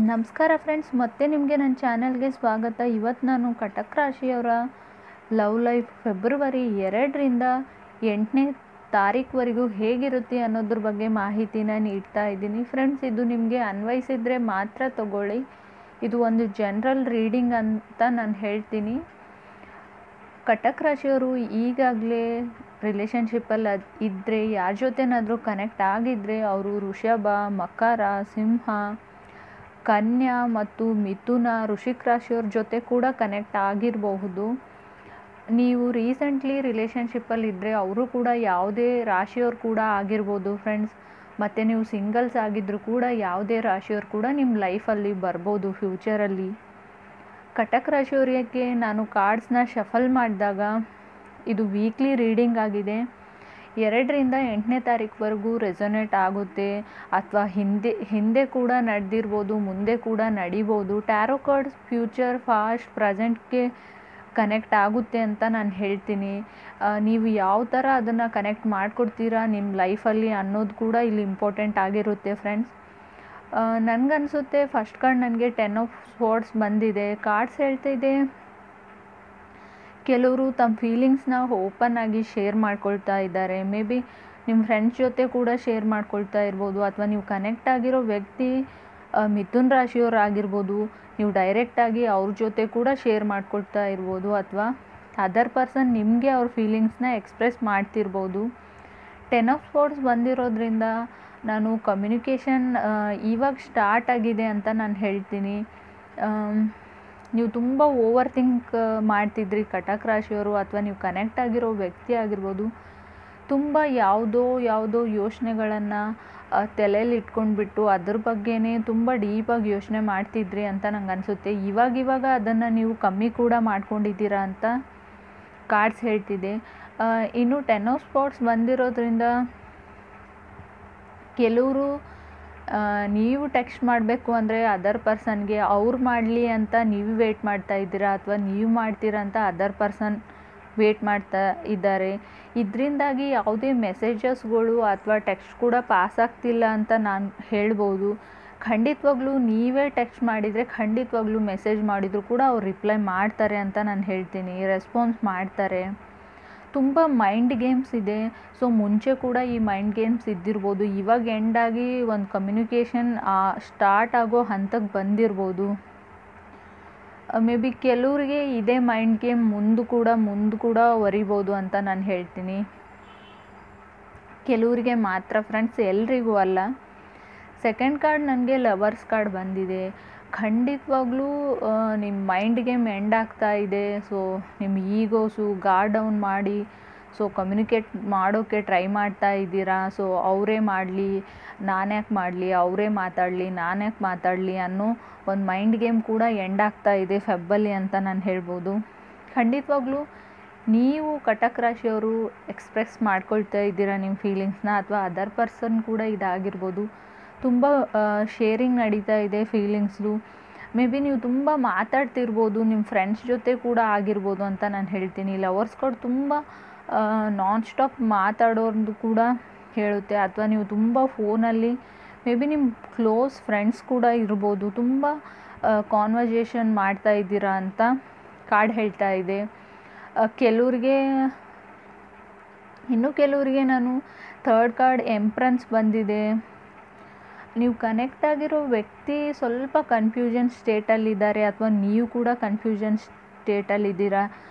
ನಮಸ್ಕಾರ ಫ್ರೆಂಡ್ಸ್, ಮತ್ತೆ ನಿಮಗೆ ನನ್ನ ಚಾನಲ್ಗೆ ಸ್ವಾಗತ. ಇವತ್ತು ನಾನು ಕಟಕ್ ರಾಶಿಯವರ ಲವ್ ಲೈಫ್ ಫೆಬ್ರವರಿ 2ರಿಂದ 8ನೇ ತಾರೀಕುವರೆಗೂ ಹೇಗಿರುತ್ತೆ ಅನ್ನೋದ್ರ ಬಗ್ಗೆ ಮಾಹಿತಿನ ನೀಡ್ತಾ ಇದ್ದೀನಿ. ಫ್ರೆಂಡ್ಸ್, ಇದು ನಿಮಗೆ ಅನ್ವಯಿಸಿದರೆ ಮಾತ್ರ ತಗೊಳ್ಳಿ. ಇದು ಒಂದು ಜನರಲ್ ರೀಡಿಂಗ್ ಅಂತ ನಾನು ಹೇಳ್ತೀನಿ. ಕಟಕ್ ರಾಶಿಯವರು ಈಗಾಗಲೇ ರಿಲೇಷನ್ಶಿಪ್ಪಲ್ಲಿ ಇದ್ದರೆ, ಯಾರ ಜೊತೆನಾದರೂ ಕನೆಕ್ಟ್ ಆಗಿದ್ದರೆ ಅವರು ವೃಷಭ, ಮಕರ, ಸಿಂಹ, ಕನ್ಯಾ ಮತ್ತು ಮಿಥುನ, ವೃಶ್ಚಿಕ ರಾಶಿಯವ್ರ ಜೊತೆ ಕೂಡ ಕನೆಕ್ಟ್ ಆಗಿರಬಹುದು. ನೀವು ರೀಸೆಂಟ್ಲಿ ರಿಲೇಷನ್ಶಿಪ್ಪಲ್ಲಿ ಇದ್ದರೆ ಅವರು ಕೂಡ ಯಾವುದೇ ರಾಶಿಯವ್ರು ಕೂಡ ಆಗಿರ್ಬೋದು ಫ್ರೆಂಡ್ಸ್. ಮತ್ತು ನೀವು ಸಿಂಗಲ್ಸ್ ಆಗಿದ್ದರೂ ಕೂಡ ಯಾವುದೇ ರಾಶಿಯವ್ರು ಕೂಡ ನಿಮ್ಮ ಲೈಫಲ್ಲಿ ಬರ್ಬೋದು ಫ್ಯೂಚರಲ್ಲಿ. ಕಟಕ್ ರಾಶಿಯವರಿಗೆ ನಾನು ಕಾರ್ಡ್ಸ್ನ ಶಫಲ್ ಮಾಡಿದಾಗ ಇದು ವೀಕ್ಲಿ ರೀಡಿಂಗ್ ಆಗಿದೆ. 2ರಿಂದ 8ನೇ ತಾರೀಕುವರೆಗೂ ರೆಸೊನೇಟ್ ಆಗುತ್ತೆ, ಅಥವಾ ಹಿಂದೆ ಕೂಡ ನಡೆದಿರ್ಬೋದು, ಮುಂದೆ ಕೂಡ ನಡಿಬೋದು. ಟ್ಯಾರೋ ಕಾರ್ಡ್ಸ್ ಫ್ಯೂಚರ್, ಫಾಸ್ಟ್, ಪ್ರೆಸೆಂಟ್ಗೆ ಕನೆಕ್ಟ್ ಆಗುತ್ತೆ ಅಂತ ನಾನು ಹೇಳ್ತೀನಿ. ನೀವು ಯಾವ ಥರ ಅದನ್ನು ಕನೆಕ್ಟ್ ಮಾಡಿಕೊಡ್ತೀರಾ ನಿಮ್ಮ ಲೈಫಲ್ಲಿ ಅನ್ನೋದು ಕೂಡ ಇಲ್ಲಿ ಇಂಪಾರ್ಟೆಂಟ್ ಆಗಿರುತ್ತೆ ಫ್ರೆಂಡ್ಸ್. ನನಗನ್ಸುತ್ತೆ ಫಸ್ಟ್ ಕಾರ್ಡ್ ನನಗೆ 10 ಆಫ್ ಸ್ವಾರ್ಡ್ಸ್ ಬಂದಿದೆ. ಕಾರ್ಡ್ಸ್ ಹೇಳ್ತಾ ಇದೆ, ಕೆಲವರು ತಮ್ಮ ಫೀಲಿಂಗ್ಸ್ನ ಓಪನ್ ಆಗಿ ಶೇರ್ ಮಾಡ್ಕೊಳ್ತಾ ಇದ್ದಾರೆ. ಮೇ ಬಿ ನಿಮ್ಮ ಫ್ರೆಂಡ್ಸ್ ಜೊತೆ ಕೂಡ ಶೇರ್ ಮಾಡ್ಕೊಳ್ತಾ ಇರ್ಬೋದು, ಅಥವಾ ನೀವು ಕನೆಕ್ಟ್ ಆಗಿರೋ ವ್ಯಕ್ತಿ ಮಿಥುನ್ ರಾಶಿಯವ್ರು ಆಗಿರ್ಬೋದು. ನೀವು ಡೈರೆಕ್ಟಾಗಿ ಅವ್ರ ಜೊತೆ ಕೂಡ ಶೇರ್ ಮಾಡ್ಕೊಳ್ತಾ ಇರ್ಬೋದು, ಅಥವಾ ಅದರ್ ಪರ್ಸನ್ ನಿಮಗೆ ಅವ್ರ ಫೀಲಿಂಗ್ಸ್ನ ಎಕ್ಸ್ಪ್ರೆಸ್ ಮಾಡ್ತಿರ್ಬೋದು. 10 ಆಫ್ ಸ್ವಾರ್ಡ್ಸ್ ಬಂದಿರೋದ್ರಿಂದ ನಾನು ಕಮ್ಯುನಿಕೇಷನ್ ಇವಾಗ ಸ್ಟಾರ್ಟ್ ಆಗಿದೆ ಅಂತ ನಾನು ಹೇಳ್ತೀನಿ. ನೀವು ತುಂಬ ಓವರ್ ಥಿಂಕ್ ಮಾಡ್ತಿದ್ರಿ ಕಟಕ್ ರಾಶಿಯವರು, ಅಥವಾ ನೀವು ಕನೆಕ್ಟ್ ಆಗಿರೋ ವ್ಯಕ್ತಿ ಆಗಿರ್ಬೋದು. ತುಂಬ ಯಾವುದೋ ಯೋಚನೆಗಳನ್ನು ತಲೆಯಲ್ಲಿ ಇಟ್ಕೊಂಡ್ಬಿಟ್ಟು ಅದ್ರ ಬಗ್ಗೆನೇ ತುಂಬ ಡೀಪಾಗಿ ಯೋಚನೆ ಮಾಡ್ತಿದ್ರಿ ಅಂತ ನಂಗೆ ಅನಿಸುತ್ತೆ. ಇವಾಗ ಅದನ್ನು ನೀವು ಕಮ್ಮಿ ಕೂಡ ಮಾಡ್ಕೊಂಡಿದ್ದೀರಾ ಅಂತ ಕಾರ್ಡ್ಸ್ ಹೇಳ್ತಿದೆ. ಇನ್ನು 10 ಆಫ್ ಸ್ವಾರ್ಡ್ಸ್ ಬಂದಿರೋದ್ರಿಂದ ಕೆಲವರು ನೀವು ಟೆಕ್ಸ್ಟ್ ಮಾಡಬೇಕು ಅಂದರೆ ಅದರ್ ಪರ್ಸನ್ಗೆ ಅವ್ರು ಮಾಡಲಿ ಅಂತ ನೀವು ವೇಟ್ ಮಾಡ್ತಾ ಇದ್ದೀರಾ, ಅಥವಾ ನೀವು ಮಾಡ್ತೀರಾ ಅಂತ ಅದರ್ ಪರ್ಸನ್ ವೇಟ್ ಮಾಡ್ತಾ ಇದ್ದಾರೆ. ಇದರಿಂದಾಗಿ ಯಾವುದೇ ಮೆಸೇಜಸ್ಗಳು ಅಥವಾ ಟೆಕ್ಸ್ಟ್ ಕೂಡ ಪಾಸ್ ಆಗ್ತಿಲ್ಲ ಅಂತ ನಾನು ಹೇಳ್ಬೋದು. ಖಂಡಿತವಾಗ್ಲೂ ನೀವೇ ಟೆಕ್ಸ್ಟ್ ಮಾಡಿದರೆ, ಖಂಡಿತವಾಗ್ಲೂ ಮೆಸೇಜ್ ಮಾಡಿದರೂ ಕೂಡ ಅವ್ರು ರಿಪ್ಲೈ ಮಾಡ್ತಾರೆ ಅಂತ ನಾನು ಹೇಳ್ತೀನಿ, ರೆಸ್ಪಾನ್ಸ್ ಮಾಡ್ತಾರೆ. ತುಂಬ ಮೈಂಡ್ ಗೇಮ್ಸ್ ಇದೆ. ಸೊ ಮುಂಚೆ ಕೂಡ ಈ ಮೈಂಡ್ ಗೇಮ್ಸ್ ಇದ್ದಿರ್ಬೋದು, ಇವಾಗ ಎಂಡಾಗಿ ಒಂದು ಕಮ್ಯುನಿಕೇಷನ್ ಸ್ಟಾರ್ಟ್ ಆಗೋ ಹಂತಕ್ಕೆ ಬಂದಿರ್ಬೋದು. ಮೇ ಬಿ ಕೆಲವರಿಗೆ ಇದೇ ಮೈಂಡ್ ಗೇಮ್ ಮುಂದೆ ಕೂಡ ಒರಿಬೋದು ಅಂತ ನಾನು ಹೇಳ್ತೀನಿ. ಕೆಲವರಿಗೆ ಮಾತ್ರ ಫ್ರೆಂಡ್ಸ್, ಎಲ್ರಿಗೂ ಅಲ್ಲ. ಸೆಕೆಂಡ್ ಕಾರ್ಡ್ ನನಗೆ ಲವರ್ಸ್ ಕಾರ್ಡ್ ಬಂದಿದೆ. ಖಂಡಿತವಾಗ್ಲೂ ನಿಮ್ಮ ಮೈಂಡ್ ಗೇಮ್ ಎಂಡ್ ಆಗ್ತಾ ಇದೆ. ಸೊ ನಿಮ್ಮ ಈಗೋಸು ಗಾರ್ಡ್ ಡೌನ್ ಮಾಡಿ ಕಮ್ಯುನಿಕೇಟ್ ಮಾಡೋಕ್ಕೆ ಟ್ರೈ ಮಾಡ್ತಾ ಇದ್ದೀರಾ. ಸೊ ಅವರೇ ಮಾಡಲಿ, ನಾನ್ಯಾಕೆ ಮಾಡಲಿ, ಅವರೇ ಮಾತಾಡಲಿ, ನಾನ್ಯಾಕೆ ಮಾತಾಡಲಿ ಅನ್ನೋ ಒಂದು ಮೈಂಡ್ ಗೇಮ್ ಕೂಡ ಎಂಡ್ ಆಗ್ತಾ ಇದೆ ಫೆಬ್ಬಲ್ಲಿ ಅಂತ ನಾನು ಹೇಳ್ಬೋದು. ಖಂಡಿತವಾಗ್ಲೂ ನೀವು ಕಟಕ್ ರಾಶಿಯವರು ಎಕ್ಸ್ಪ್ರೆಸ್ ಮಾಡ್ಕೊಳ್ತಾ ಇದ್ದೀರಾ ನಿಮ್ಮ ಫೀಲಿಂಗ್ಸ್ನ, ಅಥವಾ ಅದರ್ ಪರ್ಸನ್ ಕೂಡ ಇದಾಗಿರ್ಬೋದು. ತುಂಬ ಶೇರಿಂಗ್ ನಡೀತಾ ಇದೆ ಫೀಲಿಂಗ್ಸ್ದು. ಮೇ ಬಿ ನೀವು ತುಂಬ ಮಾತಾಡ್ತಿರ್ಬೋದು, ನಿಮ್ಮ ಫ್ರೆಂಡ್ಸ್ ಜೊತೆ ಕೂಡ ಆಗಿರ್ಬೋದು ಅಂತ ನಾನು ಹೇಳ್ತೀನಿ. ಲವರ್ಸ್ ಕಾರ್ಡ್ ತುಂಬ ನಾನ್ ಸ್ಟಾಪ್ ಮಾತಾಡೋದು ಕೂಡ ಹೇಳುತ್ತೆ, ಅಥವಾ ನೀವು ತುಂಬ ಫೋನಲ್ಲಿ ಮೇ ಬಿ ನಿಮ್ಮ ಕ್ಲೋಸ್ ಫ್ರೆಂಡ್ಸ್ ಕೂಡ ಇರ್ಬೋದು, ತುಂಬ ಕಾನ್ವರ್ಜೇಷನ್ ಮಾಡ್ತಾ ಇದ್ದೀರಾ ಅಂತ ಕಾರ್ಡ್ ಹೇಳ್ತಾ ಇದೆ. ಕೆಲವರಿಗೆ ನಾನು ಥರ್ಡ್ ಕಾರ್ಡ್ ಎಂಪ್ರೆನ್ಸ್ ಬಂದಿದೆ. ನೀವು ಕನೆಕ್ಟ್ ಆಗಿರೋ ವ್ಯಕ್ತಿ ಸ್ವಲ್ಪ ಕನ್ಫ್ಯೂಷನ್ ಸ್ಟೇಟಲ್ಲಿದ್ದಾರೆ, ಅಥವಾ ನೀವು ಕೂಡ ಕನ್ಫ್ಯೂಷನ್ ಸ್ಟೇಟಲ್ಲಿದ್ದೀರಾ.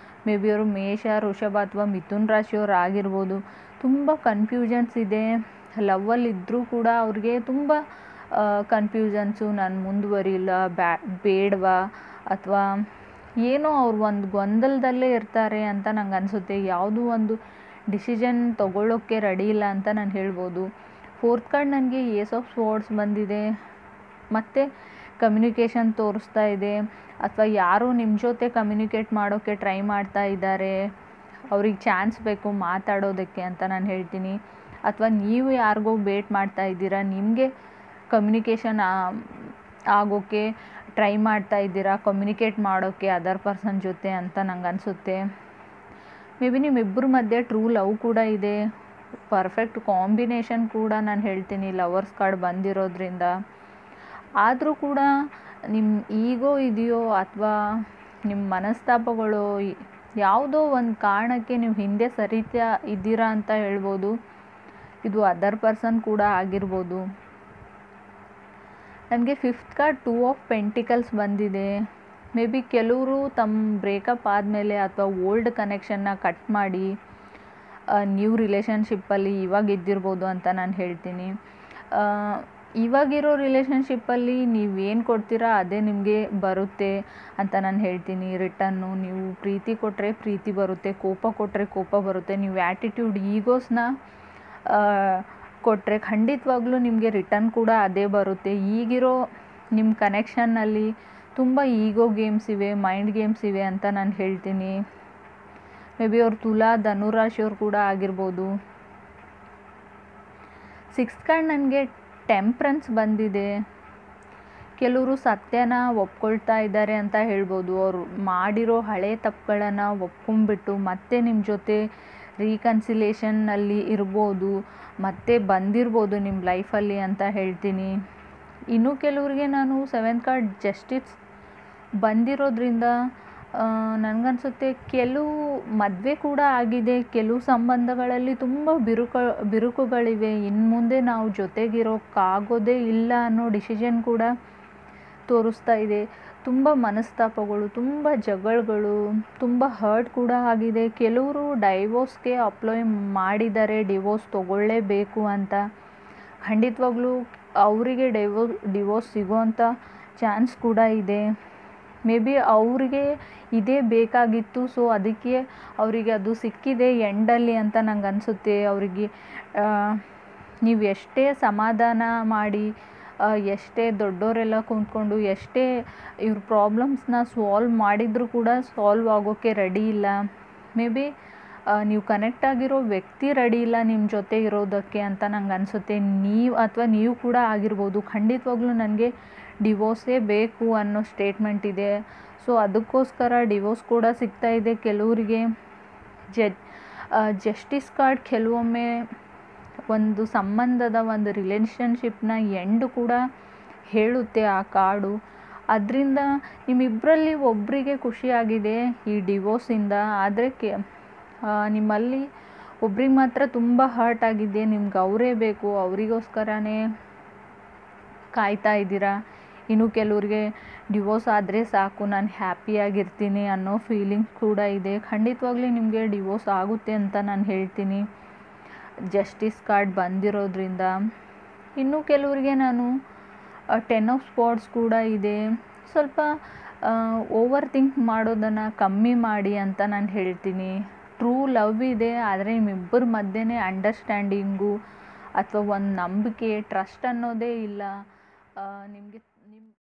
ಮೇ ಬಿ ಅವರು ಮೇಷ, ವೃಷಭ ಅಥವಾ ಮಿಥುನ್ ರಾಶಿಯವರು ಆಗಿರ್ಬೋದು. ತುಂಬ ಕನ್ಫ್ಯೂಷನ್ಸ್ ಇದೆ. ಲವ್ವಲ್ಲಿದ್ದರೂ ಕೂಡ ಅವ್ರಿಗೆ ತುಂಬ ಕನ್ಫ್ಯೂಷನ್ಸು, ನಾನು ಮುಂದುವರಿಲ್ಲ, ಬೇಡವಾ, ಅಥವಾ ಏನೋ ಅವ್ರು ಒಂದು ಗೊಂದಲದಲ್ಲೇ ಇರ್ತಾರೆ ಅಂತ ನಂಗೆ ಅನಿಸುತ್ತೆ. ಯಾವುದೂ ಒಂದು ಡಿಸಿಷನ್ ತೊಗೊಳ್ಳೋಕ್ಕೆ ರೆಡಿ ಇಲ್ಲ ಅಂತ ನಾನು ಹೇಳ್ಬೋದು. ಫೋರ್ತ್ ಕಾರ್ಡ್ ನನಗೆ ಏಸ್ ಆಫ್ ಸ್ವಾರ್ಡ್ಸ್ ಬಂದಿದೆ. ಮತ್ತು ಕಮ್ಯುನಿಕೇಷನ್ ತೋರಿಸ್ತಾ ಇದೆ, ಅಥವಾ ಯಾರೋ ನಿಮ್ಮ ಜೊತೆ ಕಮ್ಯುನಿಕೇಟ್ ಮಾಡೋಕ್ಕೆ ಟ್ರೈ ಮಾಡ್ತಾ ಇದ್ದಾರೆ, ಅವ್ರಿಗೆ ಚಾನ್ಸ್ ಬೇಕು ಮಾತಾಡೋದಕ್ಕೆ ಅಂತ ನಾನು ಹೇಳ್ತೀನಿ. ಅಥವಾ ನೀವು ಯಾರಿಗೋ ವೇಟ್ ಮಾಡ್ತಾ ಇದ್ದೀರಾ, ನಿಮಗೆ ಕಮ್ಯುನಿಕೇಷನ್ ಆಗೋಕ್ಕೆ ಟ್ರೈ ಮಾಡ್ತಾ ಇದ್ದೀರಾ, ಕಮ್ಯುನಿಕೇಟ್ ಮಾಡೋಕ್ಕೆ ಅದರ್ ಪರ್ಸನ್ ಜೊತೆ ಅಂತ ನಂಗೆ ಅನಿಸುತ್ತೆ. ಮೇ ಬಿ ನಿಮ್ಮಿಬ್ಬರ ಮಧ್ಯೆ ಟ್ರೂ ಲವ್ ಕೂಡ ಇದೆ. ಪರ್ಫೆಕ್ಟ್ ಕಾಂಬಿನೇಷನ್ ಕೂಡ ನಾನು ಹೇಳ್ತೀನಿ ಲವರ್ಸ್ ಕಾರ್ಡ್ ಬಂದಿರೋದ್ರಿಂದ. ಆದರೂ ಕೂಡ ನಿಮ್ಮ ಈಗೋ ಇದೆಯೋ ಅಥವಾ ನಿಮ್ಮ ಮನಸ್ತಾಪಗಳು ಯಾವುದೋ ಒಂದು ಕಾರಣಕ್ಕೆ ನೀವು ಹಿಂದೆ ಸರಿತಾ ಇದ್ದೀರಾ ಅಂತ ಹೇಳ್ಬೋದು. ಇದು ಅದರ್ ಪರ್ಸನ್ ಕೂಡ ಆಗಿರ್ಬೋದು. ನನಗೆ ಫಿಫ್ತ್ ಕಾರ್ಡ್ 2 ಆಫ್ ಪೆಂಟಿಕಲ್ಸ್ ಬಂದಿದೆ. ಮೇ ಬಿ ಕೆಲವರು ತಮ್ಮ ಬ್ರೇಕಪ್ ಆದಮೇಲೆ ಅಥವಾ ಓಲ್ಡ್ ಕನೆಕ್ಷನ್ನ ಕಟ್ ಮಾಡಿ ನ್ಯೂ ರಿಲೇಷನ್ಶಿಪ್ಪಲ್ಲಿ ಇವಾಗ ಇದ್ದಿರ್ಬೋದು ಅಂತ ನಾನು ಹೇಳ್ತೀನಿ. ಇವಾಗಿರೋ ರಿಲೇಷನ್ಶಿಪ್ಪಲ್ಲಿ ನೀವೇನು ಕೊಡ್ತೀರಾ ಅದೇ ನಿಮಗೆ ಬರುತ್ತೆ ಅಂತ ನಾನು ಹೇಳ್ತೀನಿ. ರಿಟರ್ನು ನೀವು ಪ್ರೀತಿ ಕೊಟ್ಟರೆ ಪ್ರೀತಿ ಬರುತ್ತೆ, ಕೋಪ ಕೊಟ್ಟರೆ ಕೋಪ ಬರುತ್ತೆ. ನೀವು ಆ್ಯಟಿಟ್ಯೂಡ್ ಈಗೋಸ್ನ ಕೊಟ್ಟರೆ ಖಂಡಿತವಾಗ್ಲೂ ನಿಮಗೆ ರಿಟರ್ನ್ ಕೂಡ ಅದೇ ಬರುತ್ತೆ. ಈಗಿರೋ ನಿಮ್ಮ ಕನೆಕ್ಷನ್ನಲ್ಲಿ ತುಂಬ ಈಗೋ ಗೇಮ್ಸ್ ಇವೆ, ಮೈಂಡ್ ಗೇಮ್ಸ್ ಇವೆ ಅಂತ ನಾನು ಹೇಳ್ತೀನಿ. ಮೇ ಬಿ ಅವ್ರು ತುಲಾ ಧನುರಾಶಿಯವ್ರು ಕೂಡ ಆಗಿರ್ಬೋದು. ಸಿಕ್ಸ್ತ್ ಕಾರ್ಡ್ ನನಗೆ ಟೆಂಪ್ರೆನ್ಸ್ ಬಂದಿದೆ. ಕೆಲವರು ಸತ್ಯನ ಒಪ್ಕೊಳ್ತಾ ಇದ್ದಾರೆ ಅಂತ ಹೇಳ್ಬೋದು. ಅವರು ಮಾಡಿರೋ ಹಳೆ ತಪ್ಪುಗಳನ್ನು ಒಪ್ಕೊಂಡ್ಬಿಟ್ಟು ಮತ್ತೆ ನಿಮ್ಮ ಜೊತೆ ರೀಕನ್ಸಿಲೇಷನ್ನಲ್ಲಿ ಇರ್ಬೋದು, ಮತ್ತೆ ಬಂದಿರ್ಬೋದು ನಿಮ್ಮ ಲೈಫಲ್ಲಿ ಅಂತ ಹೇಳ್ತೀನಿ. ಇನ್ನು ಕೆಲವರಿಗೆ ನಾನು 7th ಕಾರ್ಡ್ ಜಸ್ಟಿಸ್ ಬಂದಿರೋದ್ರಿಂದ ನನಗನ್ಸುತ್ತೆ ಕೆಲವು ಮದುವೆ ಕೂಡ ಆಗಿದೆ, ಕೆಲವು ಸಂಬಂಧಗಳಲ್ಲಿ ತುಂಬ ಬಿರುಕುಗಳಿವೆ. ಇನ್ನು ಮುಂದೆ ನಾವು ಜೊತೆಗಿರೋಕ್ಕಾಗೋದೇ ಇಲ್ಲ ಅನ್ನೋ ಡಿಸಿಷನ್ ಕೂಡ ತೋರಿಸ್ತಾ ಇದೆ. ತುಂಬ ಮನಸ್ತಾಪಗಳು, ತುಂಬ ಜಗಳಗಳು, ತುಂಬ ಹರ್ಟ್ ಕೂಡ ಆಗಿದೆ. ಕೆಲವರು ಡೈವೋರ್ಸ್ಗೆ ಅಪ್ಲೈ ಮಾಡಿದ್ದಾರೆ, ಡಿವೋರ್ಸ್ ತೊಗೊಳ್ಳೇಬೇಕು ಅಂತ. ಖಂಡಿತವಾಗ್ಲೂ ಅವರಿಗೆ ಡಿವೋರ್ಸ್ ಸಿಗೋವಂಥ ಚಾನ್ಸ್ ಕೂಡ ಇದೆ. ಮೇ ಬಿ ಅವರಿಗೆ ಇದೇ ಬೇಕಾಗಿತ್ತು, ಸೊ ಅದಕ್ಕೆ ಅವರಿಗೆ ಅದು ಸಿಕ್ಕಿದೆ ಎಂಡಲ್ಲಿ ಅಂತ ನಂಗೆ ಅನಿಸುತ್ತೆ. ಅವರಿಗೆ ನೀವು ಎಷ್ಟೇ ಸಮಾಧಾನ ಮಾಡಿ, ಎಷ್ಟೇ ದೊಡ್ಡವರೆಲ್ಲ ಕೂತ್ಕೊಂಡು ಎಷ್ಟೇ ಇವ್ರ ಪ್ರಾಬ್ಲಮ್ಸ್ನ ಸಾಲ್ವ್ ಮಾಡಿದರೂ ಕೂಡ ಸಾಲ್ವ್ ಆಗೋಕ್ಕೆ ರೆಡಿ ಇಲ್ಲ. ಮೇ ಬಿ ನೀವು ಕನೆಕ್ಟ್ ಆಗಿರೋ ವ್ಯಕ್ತಿ ರೆಡಿ ಇಲ್ಲ ನಿಮ್ಮ ಜೊತೆ ಇರೋದಕ್ಕೆ ಅಂತ ನಂಗೆ ಅನಿಸುತ್ತೆ. ನೀವು ಕೂಡ ಆಗಿರ್ಬೋದು. ಖಂಡಿತವಾಗ್ಲೂ ನನಗೆ ಡಿವೋರ್ಸೇ ಬೇಕು ಅನ್ನೋ ಸ್ಟೇಟ್ಮೆಂಟ್ ಇದೆ. ಸೊ ಅದಕ್ಕೋಸ್ಕರ ಡಿವೋರ್ಸ್ ಕೂಡ ಸಿಗ್ತಾ ಇದೆ ಕೆಲವರಿಗೆ. ಜಸ್ಟಿಸ್ ಕಾರ್ಡ್ ಕೆಲವೊಮ್ಮೆ ಒಂದು ಸಂಬಂಧದ ಒಂದು ರಿಲೇಷನ್ಶಿಪ್ನ ಎಂಡ್ ಕೂಡ ಹೇಳುತ್ತೆ ಆ ಕಾರ್ಡು. ಅದರಿಂದ ನಿಮ್ಮಿಬ್ಬರಲ್ಲಿ ಒಬ್ಬರಿಗೆ ಖುಷಿಯಾಗಿದೆ ಈ ಡಿವೋರ್ಸಿಂದ, ಆದರೆ ನಿಮ್ಮಲ್ಲಿ ಒಬ್ರಿಗೆ ಮಾತ್ರ ತುಂಬ ಹರ್ಟ್ ಆಗಿದೆ. ನಿಮ್ಗೆ ಅವರೇ ಬೇಕು, ಅವರಿಗೋಸ್ಕರನೇ ಕಾಯ್ತಾ ಇದ್ದೀರಾ. ಇನ್ನು ಕೆಲವ್ರಿಗೆ ಡಿವೋರ್ಸ್ ಆದರೆ ಸಾಕು, ನಾನು ಹ್ಯಾಪಿಯಾಗಿರ್ತೀನಿ ಅನ್ನೋ ಫೀಲಿಂಗ್ಸ್ ಕೂಡ ಇದೆ. ಖಂಡಿತವಾಗ್ಲೂ ನಿಮಗೆ ಡಿವೋರ್ಸ್ ಆಗುತ್ತೆ ಅಂತ ನಾನು ಹೇಳ್ತೀನಿ ಜಸ್ಟಿಸ್ ಕಾರ್ಡ್ ಬಂದಿರೋದ್ರಿಂದ. ಇನ್ನು ಕೆಲವರಿಗೆ ನಾನು 10 ಆಫ್ ಸ್ಪಾಟ್ಸ್ ಕೂಡ ಇದೆ. ಸ್ವಲ್ಪ ಓವರ್ ಥಿಂಕ್ ಮಾಡೋದನ್ನು ಕಮ್ಮಿ ಮಾಡಿ ಅಂತ ನಾನು ಹೇಳ್ತೀನಿ. ಟ್ರೂ ಲವ್ ಇದೆ, ಆದರೆ ನಿಮ್ಮಿಬ್ಬರ ಮಧ್ಯೆ ಅಂಡರ್ಸ್ಟ್ಯಾಂಡಿಂಗು ಅಥವಾ ಒಂದು ನಂಬಿಕೆ, ಟ್ರಸ್ಟ್ ಅನ್ನೋದೇ ಇಲ್ಲ. ನಿಮಗೆ